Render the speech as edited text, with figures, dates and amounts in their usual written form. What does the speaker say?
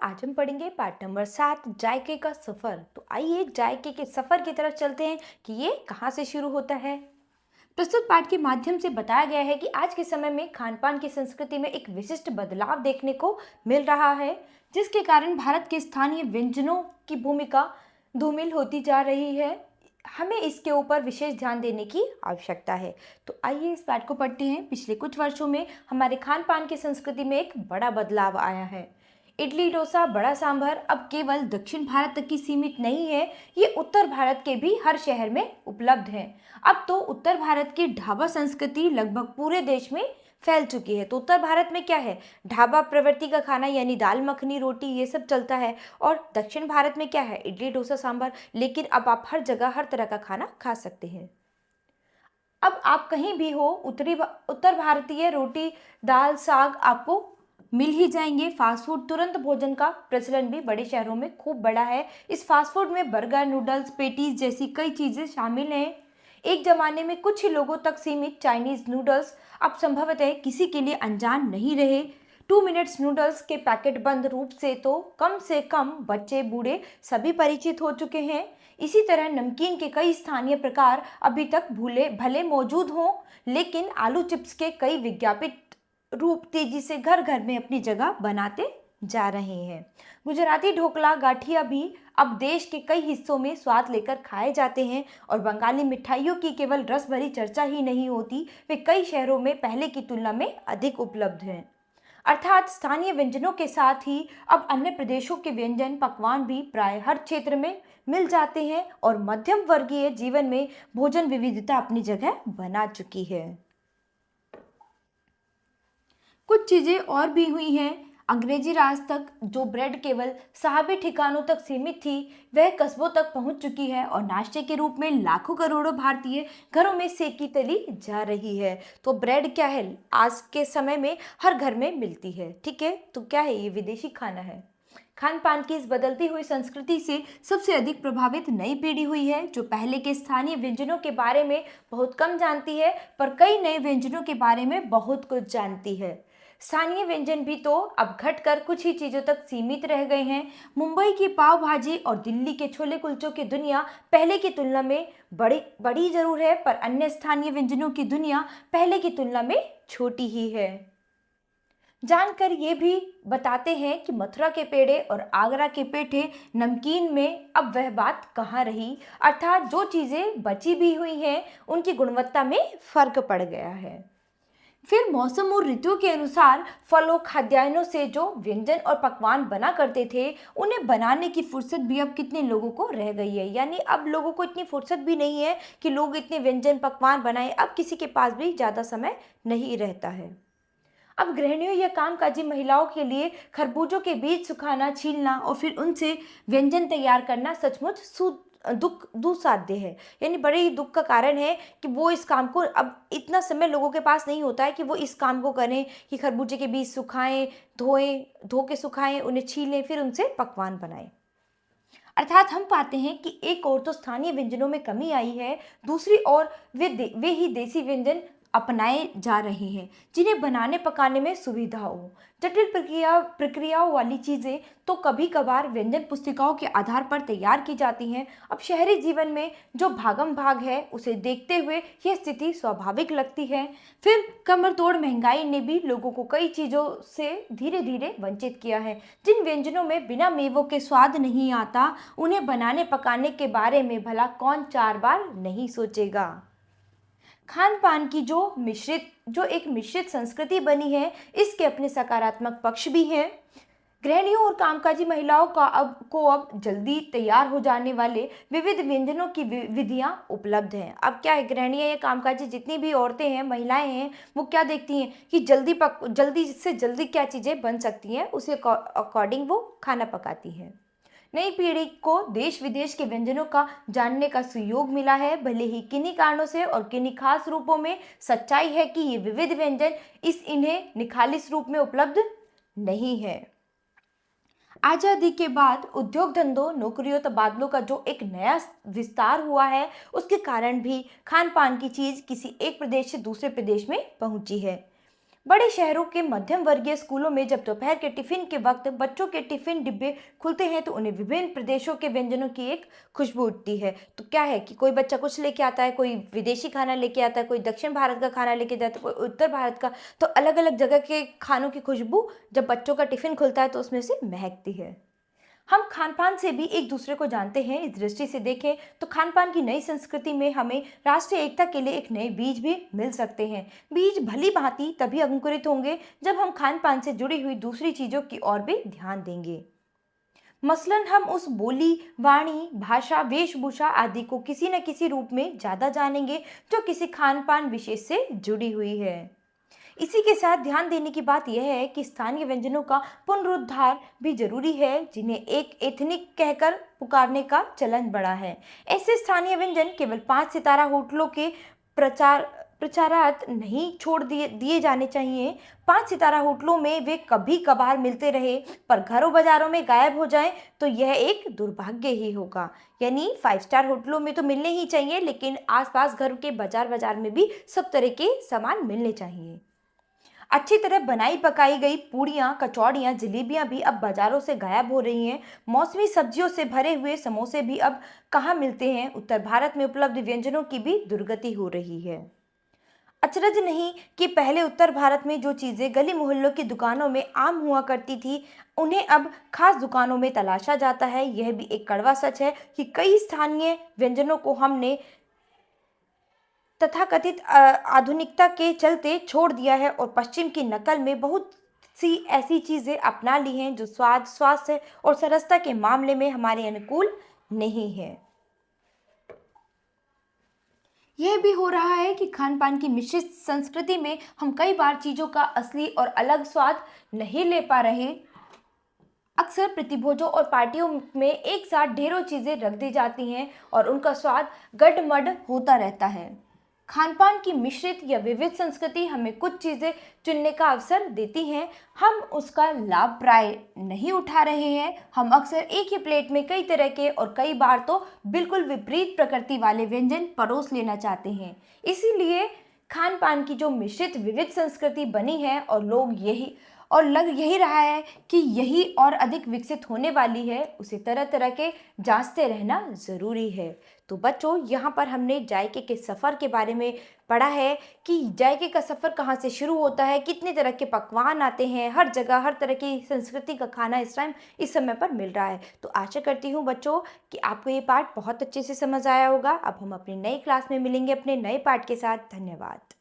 आज हम पढ़ेंगे पाठ नंबर 7 जायके का सफर। तो आइए जायके के सफर की तरफ चलते हैं कि ये कहाँ से शुरू होता है। प्रस्तुत पाठ के माध्यम से बताया गया है कि आज के समय में खान पान की संस्कृति में एक विशिष्ट बदलाव देखने को मिल रहा है, जिसके कारण भारत के स्थानीय व्यंजनों की भूमिका धूमिल होती जा रही है। हमें इसके ऊपर विशेष ध्यान देने की आवश्यकता है। तो आइए इस पाठ को पढ़ते हैं। पिछले कुछ वर्षों में हमारे खान पान की संस्कृति में एक बड़ा बदलाव आया है। इडली डोसा बड़ा सांभर अब केवल दक्षिण भारत तक ही सीमित नहीं है, ये उत्तर भारत के भी हर शहर में उपलब्ध है। अब तो उत्तर भारत की ढाबा संस्कृति लगभग पूरे देश में फैल चुकी है। तो उत्तर भारत में क्या है, ढाबा प्रवृत्ति का खाना यानी दाल मखनी रोटी ये सब चलता है। और दक्षिण भारत में क्या है, इडली डोसा सांभर। लेकिन अब आप हर जगह हर तरह का खाना खा सकते हैं। अब आप कहीं भी हो, उत्तर भारतीय रोटी दाल साग आपको मिल ही जाएंगे। फास्ट फूड तुरंत भोजन का प्रचलन भी बड़े शहरों में खूब बड़ा है। इस फास्ट फूड में बर्गर नूडल्स पेटीज जैसी कई चीज़ें शामिल हैं। एक जमाने में कुछ ही लोगों तक सीमित चाइनीज नूडल्स अब संभवतः किसी के लिए अनजान नहीं रहे। 2 मिनट्स नूडल्स के पैकेट बंद रूप से कम बच्चे बूढ़े सभी परिचित हो चुके हैं। इसी तरह नमकीन के कई स्थानीय प्रकार अभी तक भूले भले मौजूद हों, लेकिन आलू चिप्स के कई विज्ञापित रूप तेजी से घर घर में अपनी जगह बनाते जा रहे हैं। गुजराती ढोकला गाठिया भी अब देश के कई हिस्सों में स्वाद लेकर खाए जाते हैं। और बंगाली मिठाइयों की केवल रस भरी चर्चा ही नहीं होती, वे कई शहरों में पहले की तुलना में अधिक उपलब्ध हैं। अर्थात स्थानीय व्यंजनों के साथ ही अब अन्य प्रदेशों के व्यंजन पकवान भी प्राय हर क्षेत्र में मिल जाते हैं और मध्यम वर्गीय जीवन में भोजन विविधता अपनी जगह बना चुकी है। कुछ चीज़ें और भी हुई हैं। अंग्रेजी राज तक जो ब्रेड केवल साहबी ठिकानों तक सीमित थी, वह कस्बों तक पहुंच चुकी है और नाश्ते के रूप में लाखों करोड़ों भारतीय घरों में सेकी तली जा रही है। तो ब्रेड क्या है, आज के समय में हर घर में मिलती है। ठीक है, तो क्या है, ये विदेशी खाना है। खान पान की इस बदलती हुई संस्कृति से सबसे अधिक प्रभावित नई पीढ़ी हुई है, जो पहले के स्थानीय व्यंजनों के बारे में बहुत कम जानती है, पर कई नए व्यंजनों के बारे में बहुत कुछ जानती है। स्थानीय व्यंजन भी तो अब घटकर कुछ ही चीज़ों तक सीमित रह गए हैं। मुंबई की पाव भाजी और दिल्ली के छोले कुलचों की दुनिया पहले की तुलना में बड़ी बड़ी जरूर है, पर अन्य स्थानीय व्यंजनों की दुनिया पहले की तुलना में छोटी ही है। जानकर ये भी बताते हैं कि मथुरा के पेड़े और आगरा के पेठे नमकीन में अब वह बात कहाँ रही। अर्थात जो चीज़ें बची भी हुई हैं, उनकी गुणवत्ता में फर्क पड़ गया है। फिर मौसम और ऋतुओं के अनुसार फलों खाद्यान्नों से जो व्यंजन और पकवान बना करते थे, उन्हें बनाने की फुर्सत भी अब कितने लोगों को रह गई है। यानी अब लोगों को इतनी फुर्सत भी नहीं है कि लोग इतने व्यंजन पकवान बनाएं। अब किसी के पास भी ज़्यादा समय नहीं रहता है। अब गृहिणियों या कामकाजी महिलाओं के लिए खरबूजों के बीज सुखाना छीलना और फिर उनसे व्यंजन तैयार करना सचमुच दुस्साध्य है। यानी बड़े ही दुख का कारण है कि वो इस काम को, अब इतना समय लोगों के पास नहीं होता है कि वो इस काम को करें कि खरबूजे के बीज सुखाएं, धो के सुखाएं, उन्हें छीलें, फिर उनसे पकवान बनाएं। अर्थात हम पाते हैं कि एक ओर तो स्थानीय व्यंजनों में कमी आई है, दूसरी ओर वे ही देसी व्यंजन अपनाए जा रहे हैं, जिन्हें बनाने पकाने में सुविधा हो। जटिल प्रक्रियाओं वाली चीज़ें तो कभी कभार व्यंजन पुस्तिकाओं के आधार पर तैयार की जाती हैं। अब शहरी जीवन में जो भागम भाग है, उसे देखते हुए यह स्थिति स्वाभाविक लगती है। फिर कमर तोड़ महंगाई ने भी लोगों को कई चीज़ों से धीरे धीरे वंचित किया है। जिन व्यंजनों में बिना मेवों के स्वाद नहीं आता, उन्हें बनाने पकाने के बारे में भला कौन 4 बार नहीं सोचेगा। खान पान की जो एक मिश्रित संस्कृति बनी है, इसके अपने सकारात्मक पक्ष भी हैं। गृहिणियों और कामकाजी महिलाओं अब जल्दी तैयार हो जाने वाले विविध व्यंजनों की विधियां उपलब्ध हैं। अब क्या है, गृहिणियां या कामकाजी जितनी भी औरतें हैं, महिलाएं हैं, वो क्या देखती हैं कि जल्दी से जल्दी क्या चीज़ें बन सकती हैं, उसे अकॉर्डिंग वो खाना पकाती हैं। नई पीढ़ी को देश विदेश के व्यंजनों का जानने का सुयोग मिला है, भले ही किन्हीं कारणों से और किन्हीं खास रूपों में। सच्चाई है कि ये विविध व्यंजन इन्हें निखालिस रूप में उपलब्ध नहीं है। आज़ादी के बाद उद्योग धंधों नौकरियों तबादलों का जो एक नया विस्तार हुआ है, उसके कारण भी खान पान की चीज़ किसी एक प्रदेश से दूसरे प्रदेश में पहुंची है। बड़े शहरों के मध्यम वर्गीय स्कूलों में जब दोपहर के टिफिन के वक्त बच्चों के टिफिन डिब्बे खुलते हैं तो उन्हें विभिन्न प्रदेशों के व्यंजनों की एक खुशबू उठती है। तो क्या है कि कोई बच्चा कुछ लेके आता है, कोई विदेशी खाना लेके आता है, कोई दक्षिण भारत का खाना लेके जाता है, कोई उत्तर भारत का। तो अलग अलग जगह के खानों की खुशबू जब बच्चों का टिफिन खुलता है तो उसमें से महकती है। हम खान-पान से भी एक दूसरे को जानते हैं। इस दृष्टि से देखें तो खान-पान की नई संस्कृति में हमें राष्ट्रीय एकता के लिए एक नए बीज भी मिल सकते हैं। बीज भली-भांति तभी अंकुरित होंगे जब हम खान-पान से जुड़ी हुई दूसरी चीज़ों की ओर भी ध्यान देंगे। मसलन हम उस बोली, वाणी, भाषा, वेशभूषा आदि को किसी न किसी रूप में ज़्यादा जानेंगे जो किसी खान-पान विशेष से जुड़ी हुई है। इसी के साथ ध्यान देने की बात यह है कि स्थानीय व्यंजनों का पुनरुद्धार भी जरूरी है, जिन्हें एक एथनिक कहकर पुकारने का चलन बढ़ा है। ऐसे स्थानीय व्यंजन केवल 5 सितारा होटलों के प्रचारार्थ नहीं छोड़ दिए जाने चाहिए। 5 सितारा होटलों में वे कभी कभार मिलते रहे पर घरों बाजारों में गायब हो जाएं तो यह एक दुर्भाग्य ही होगा। यानी 5 स्टार होटलों में तो मिलने ही चाहिए, लेकिन आसपास घर के बाजार बाजार में भी सब तरह के सामान मिलने चाहिए। अच्छी तरह बनाई पकाई गई पूड़ियाँ, कचौड़ियाँ, जलेबियाँ भी अब बाजारों से गायब हो रही हैं। मौसमी सब्जियों से भरे हुए समोसे भी अब कहाँ मिलते हैं। उत्तर भारत में उपलब्ध व्यंजनों की भी दुर्गति हो रही है। अचरज नहीं कि पहले उत्तर भारत में जो चीज़ें गली मोहल्लों की दुकानों में आम हुआ करती थी, उन्हें अब खास दुकानों में तलाशा जाता है। यह भी एक कड़वा सच है कि कई स्थानीय व्यंजनों को हमने तथाकथित आधुनिकता के चलते छोड़ दिया है और पश्चिम की नकल में बहुत सी ऐसी चीज़ें अपना ली हैं जो स्वाद, स्वास्थ्य और सरसता के मामले में हमारे अनुकूल नहीं है। यह भी हो रहा है कि खान-पान की मिश्रित संस्कृति में हम कई बार चीज़ों का असली और अलग स्वाद नहीं ले पा रहे। अक्सर प्रतिभोजों और पार्टियों में एक साथ ढेरों चीज़ें रख दी जाती हैं और उनका स्वाद गडमड होता रहता है। खान-पान की मिश्रित या विविध संस्कृति हमें कुछ चीज़ें चुनने का अवसर देती हैं। हम उसका लाभ प्राय नहीं उठा रहे हैं। हम अक्सर एक ही प्लेट में कई तरह के और कई बार तो बिल्कुल विपरीत प्रकृति वाले व्यंजन परोस लेना चाहते हैं। इसीलिए खान-पान की जो मिश्रित विविध संस्कृति बनी है और लग यही रहा है कि यही और अधिक विकसित होने वाली है, उसे तरह-तरह के जाँचते रहना ज़रूरी है। तो बच्चों, यहाँ पर हमने जायके के सफ़र के बारे में पढ़ा है कि जायके का सफ़र कहाँ से शुरू होता है, कितने तरह के पकवान आते हैं, हर जगह हर तरह की संस्कृति का खाना इस समय पर मिल रहा है। तो आशा करती हूँ बच्चों कि आपको ये पाठ बहुत अच्छे से समझ आया होगा। अब हम अपनी नई क्लास में मिलेंगे अपने नए पाठ के साथ। धन्यवाद।